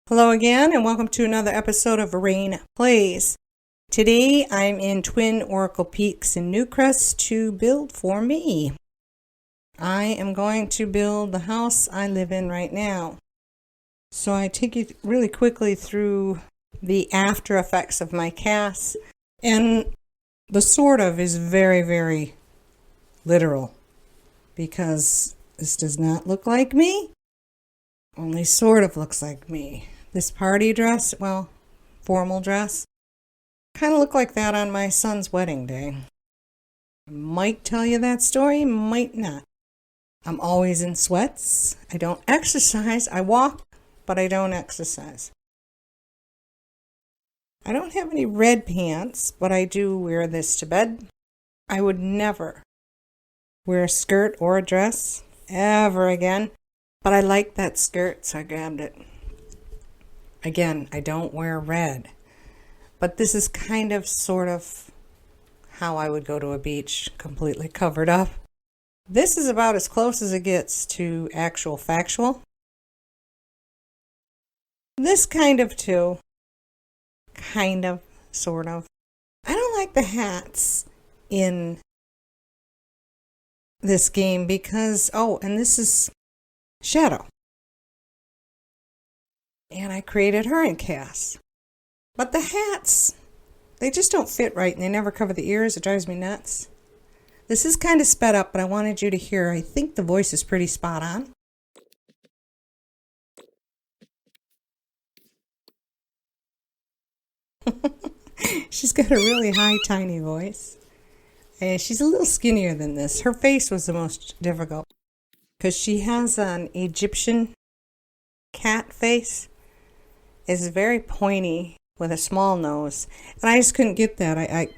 Hello again, and welcome to another episode of Raine Plays. Today I'm in Twin Oracle Peaks in Newcrest to build for me. I am going to build the house I live in right now. So I take you really quickly through the after effects of my cast, and the sort of is very, very literal because this does not look like me, only sort of looks like me. This party dress, well, formal dress, kind of looked like that on my son's wedding day. Might tell you that story, might not. I'm always in sweats. I don't exercise. I walk, but I don't exercise. I don't have any red pants, but I do wear this to bed. I would never wear a skirt or a dress ever again, but I like that skirt, so I grabbed it. Again, I don't wear red, but this is kind of sort of how I would go to a beach completely covered up. This is about as close as it gets to actual factual. This kind of too. Kind of, sort of. I don't like the hats in this game because, and this is Shadow. And I created her in cast. But the hats, they just don't fit right and they never cover the ears. It drives me nuts. This is kind of sped up, but I wanted you to hear. I think the voice is pretty spot on. She's got a really high, tiny voice. And she's a little skinnier than this. Her face was the most difficult because she has an Egyptian cat face. It's very pointy with a small nose. And I just couldn't get that.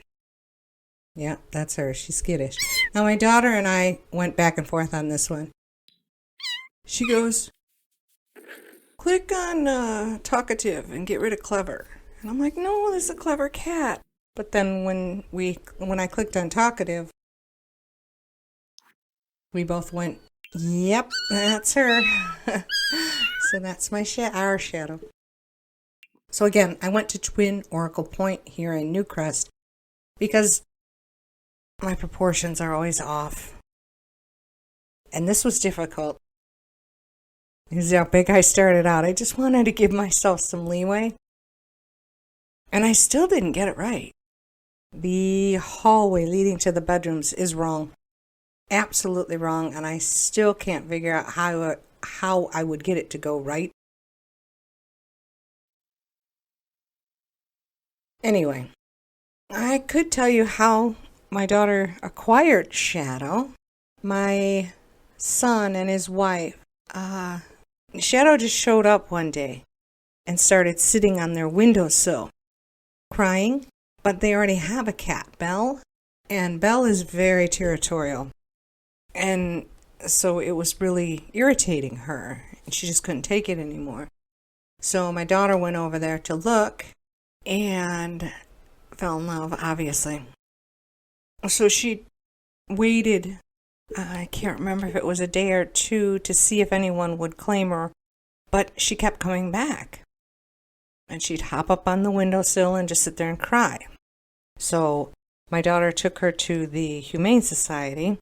Yeah, that's her. She's skittish. Now, my daughter and I went back and forth on this one. She goes, click on talkative and get rid of clever. And I'm like, no, this is a clever cat. But then when I clicked on talkative, we both went, yep, that's her. So that's our shadow. So again, I went to Twin Oracle Point here in Newcrest because my proportions are always off. And this was difficult. You see how big I started out. I just wanted to give myself some leeway. And I still didn't get it right. The hallway leading to the bedrooms is wrong. Absolutely wrong. And I still can't figure out how I would get it to go right. Anyway, I could tell you how my daughter acquired Shadow. My son and his wife, Shadow just showed up one day and started sitting on their windowsill, crying, but they already have a cat, Belle, and Belle is very territorial. And so it was really irritating her, and she just couldn't take it anymore. So my daughter went over there to look and fell in love, obviously. So she waited, I can't remember if it was a day or two, to see if anyone would claim her, but she kept coming back. And she'd hop up on the windowsill and just sit there and cry. So my daughter took her to the Humane Society,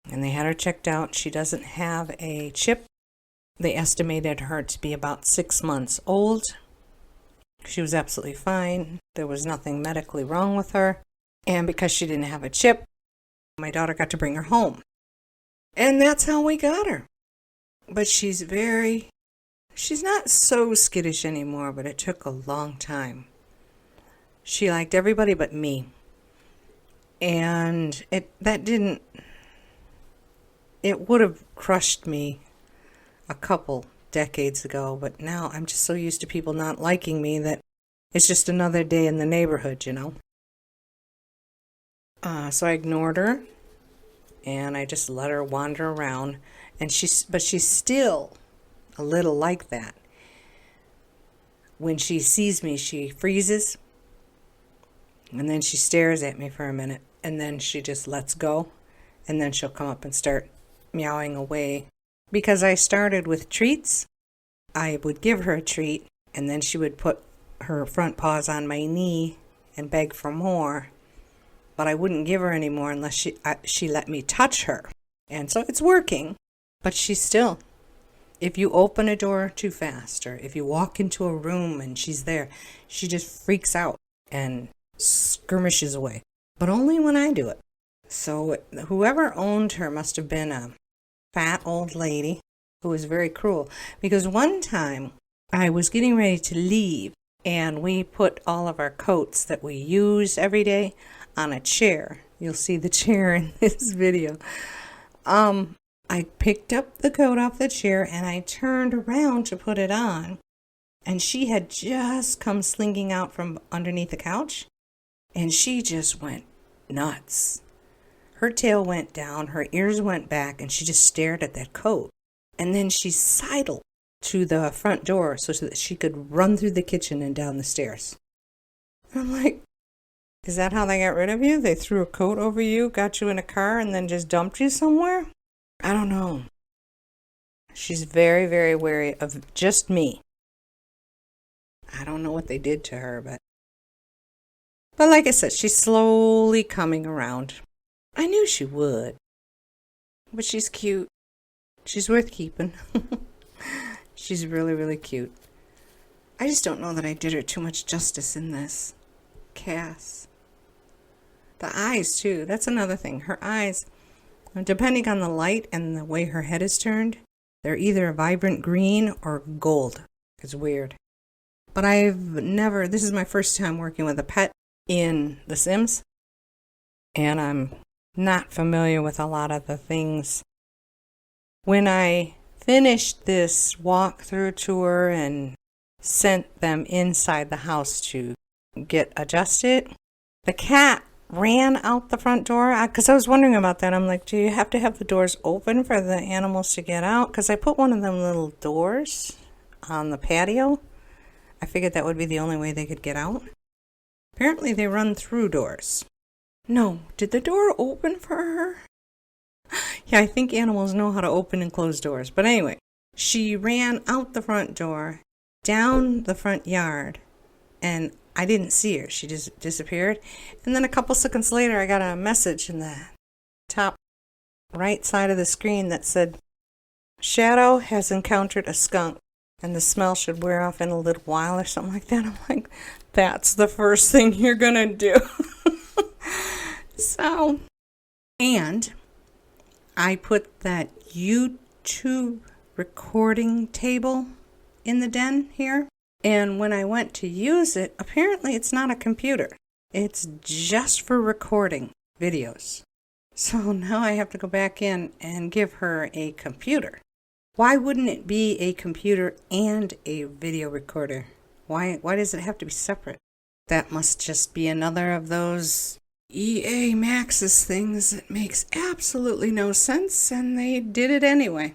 and they had her checked out. She doesn't have a chip. They estimated her to be about 6 months old. She was absolutely fine. There was nothing medically wrong with her. And because she didn't have a chip, my daughter got to bring her home. And that's how we got her. But she's not so skittish anymore, but it took a long time. She liked everybody but me. And it would have crushed me a couple decades ago, but now I'm just so used to people not liking me that it's just another day in the neighborhood, you know. So I ignored her, and I just let her wander around, but she's still a little like that. When she sees me, she freezes, and then she stares at me for a minute, and then she just lets go, and then she'll come up and start meowing away. Because I started with treats, I would give her a treat, And then she would put her front paws on my knee and beg for more. But I wouldn't give her any more unless she let me touch her. And so it's working. But she's still, if you open a door too fast, or if you walk into a room and she's there, she just freaks out and skirmishes away. But only when I do it. So whoever owned her must have been a fat old lady who was very cruel. Because one time I was getting ready to leave, and we put all of our coats that we use every day on a chair. You'll see the chair in this video. I picked up the coat off the chair and I turned around to put it on. And she had just come slinking out from underneath the couch. And she just went nuts. Her tail went down, her ears went back, and she just stared at that coat. And then she sidled to the front door so that she could run through the kitchen and down the stairs. I'm like, is that how they got rid of you? They threw a coat over you, got you in a car, and then just dumped you somewhere? I don't know. She's very, very wary of just me. I don't know what they did to her, but like I said, she's slowly coming around. I knew she would. But she's cute. She's worth keeping. She's really, really cute. I just don't know that I did her too much justice in this cast. The eyes, too. That's another thing. Her eyes, depending on the light and the way her head is turned, they're either a vibrant green or gold. It's weird. But this is my first time working with a pet in The Sims. And I'm not familiar with a lot of the things. When I finished this walkthrough tour and sent them inside the house to get adjusted, the cat ran out the front door, because I was wondering about that. I'm like, do you have to have the doors open for the animals to get out? Because I put one of them little doors on the patio. I figured that would be the only way they could get out. Apparently they run through doors. No, did the door open for her? Yeah, I think animals know how to open and close doors. But anyway, she ran out the front door, down the front yard, and I didn't see her. She just disappeared. And then a couple seconds later, I got a message in the top right side of the screen that said, Shadow has encountered a skunk, and the smell should wear off in a little while or something like that. I'm like, that's the first thing you're going to do. So, and I put that YouTube recording table in the den here. And when I went to use it, apparently it's not a computer. It's just for recording videos. So now I have to go back in and give her a computer. Why wouldn't it be a computer and a video recorder? Why does it have to be separate? That must just be another of those EA Maxis things that makes absolutely no sense, and they did it anyway.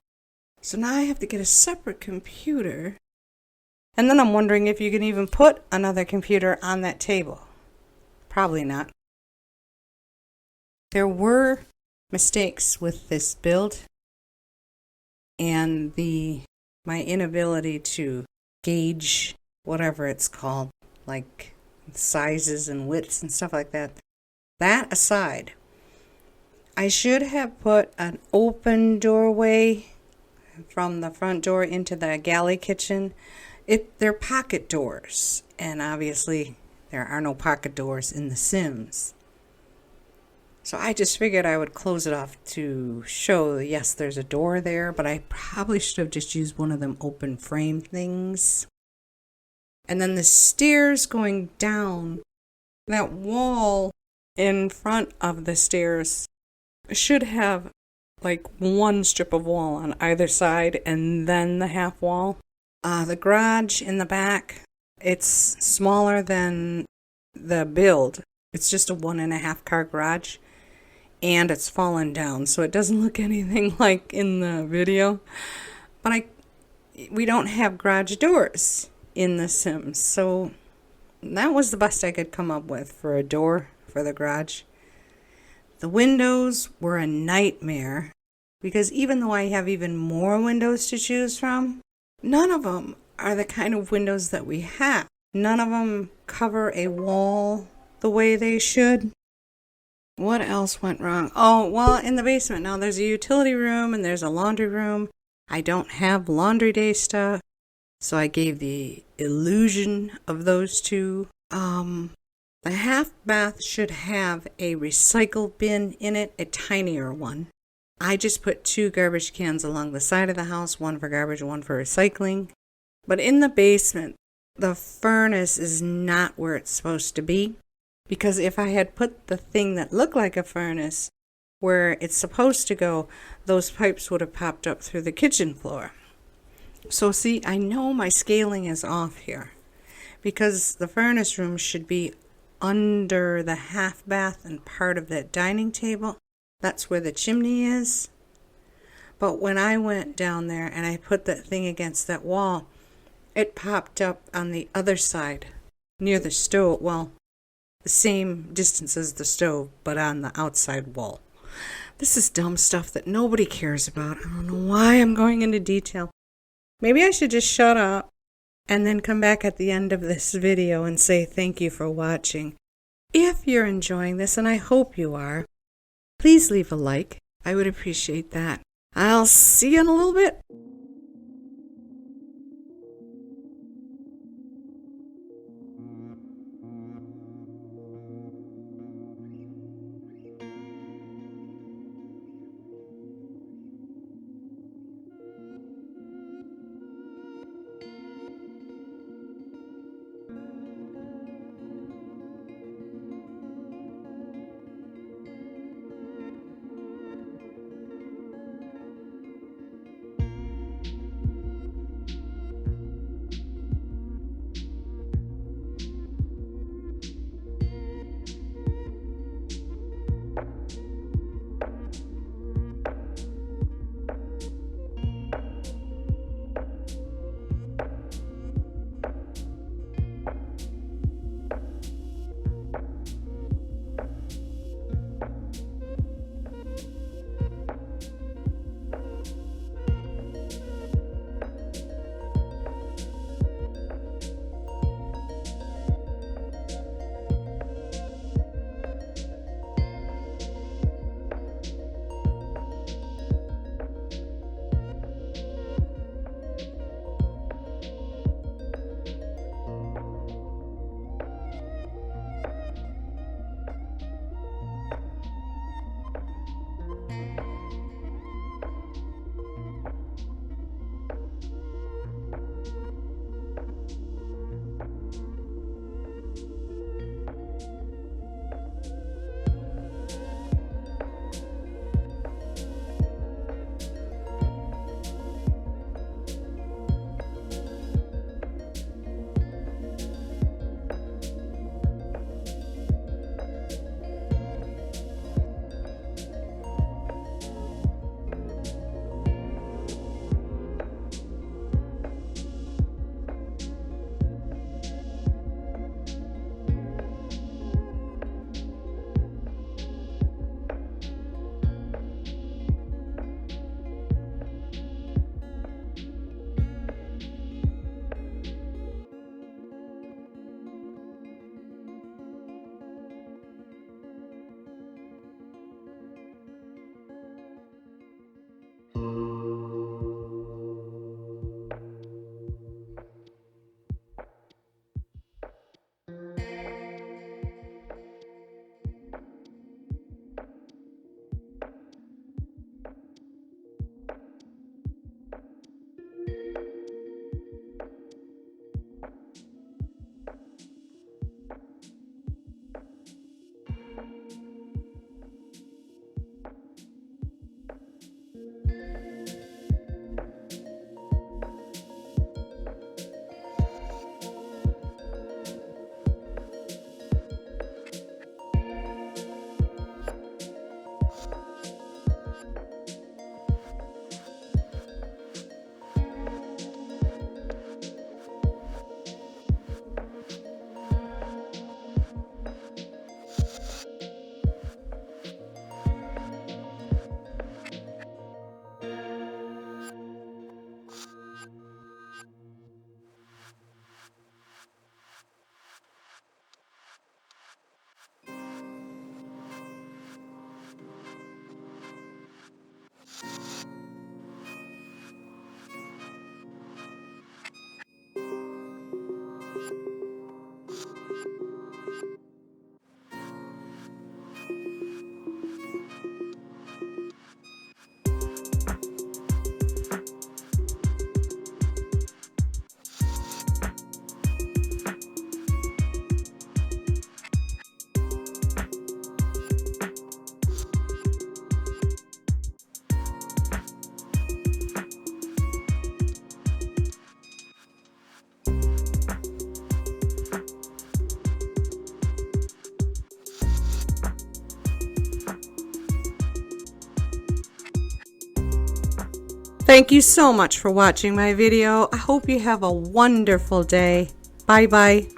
So now I have to get a separate computer. And then I'm wondering if you can even put another computer on that table. Probably not. There were mistakes with this build, and my inability to gauge whatever it's called, like sizes and widths and stuff like that. That aside, I should have put an open doorway from the front door into the galley kitchen. They're pocket doors, and obviously there are no pocket doors in The Sims. So I just figured I would close it off to show, yes, there's a door there, but I probably should have just used one of them open frame things. And then the stairs going down, that wall in front of the stairs should have like one strip of wall on either side and then the half wall. The garage in the back, it's smaller than the build. It's just a 1.5 car garage, and it's fallen down, so it doesn't look anything like in the video. But we don't have garage doors in The Sims, so that was the best I could come up with for a door for the garage. The windows were a nightmare, because even though I have even more windows to choose from, none of them are the kind of windows that we have. None of them cover a wall the way they should. What else went wrong? Oh, well, in the basement now there's a utility room and there's a laundry room. I don't have laundry day stuff, so I gave the illusion of those two. The half bath should have a recycle bin in it, a tinier one. I just put 2 garbage cans along the side of the house, one for garbage, one for recycling. But in the basement, the furnace is not where it's supposed to be. Because if I had put the thing that looked like a furnace where it's supposed to go, those pipes would have popped up through the kitchen floor. So see, I know my scaling is off here. Because the furnace room should be under the half bath and part of that dining table. That's where the chimney is. But when I went down there and I put that thing against that wall, it popped up on the other side, near the stove. Well, the same distance as the stove, but on the outside wall. This is dumb stuff that nobody cares about. I don't know why I'm going into detail. Maybe I should just shut up and then come back at the end of this video and say thank you for watching. If you're enjoying this, and I hope you are, please leave a like. I would appreciate that. I'll see you in a little bit. Thank you so much for watching my video. I hope you have a wonderful day. Bye bye.